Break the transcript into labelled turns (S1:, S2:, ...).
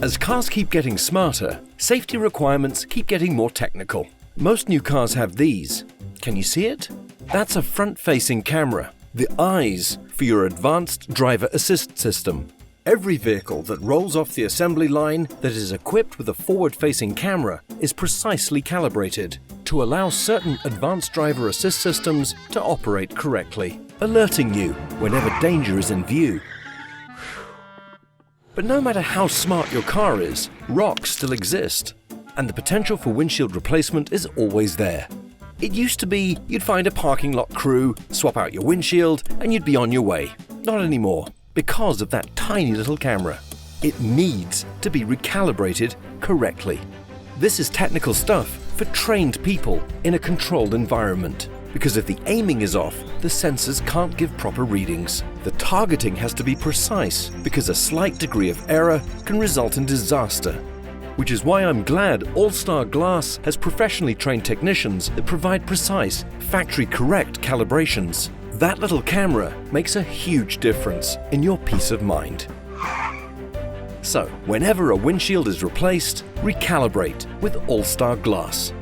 S1: As cars keep getting smarter, safety requirements keep getting more technical. Most new cars have these. Can you see it? That's a front-facing camera, the eyes for your advanced driver assist system. Every vehicle that rolls off the assembly line that is equipped with a forward-facing camera is precisely calibrated to allow certain advanced driver assist systems to operate correctly, alerting you whenever danger is in view. But no matter how smart your car is, rocks still exist, and the potential for windshield replacement is always there. It used to be you'd find a parking lot crew, swap out your windshield, and you'd be on your way. Not anymore, because of that tiny little camera. It needs to be recalibrated correctly. This is technical stuff for trained people in a controlled environment. Because if the aiming is off, the sensors can't give proper readings. The targeting has to be precise, because a slight degree of error can result in disaster. Which is why I'm glad All-Star Glass has professionally trained technicians that provide precise, factory-correct calibrations. That little camera makes a huge difference in your peace of mind. So, whenever a windshield is replaced, recalibrate with All-Star Glass.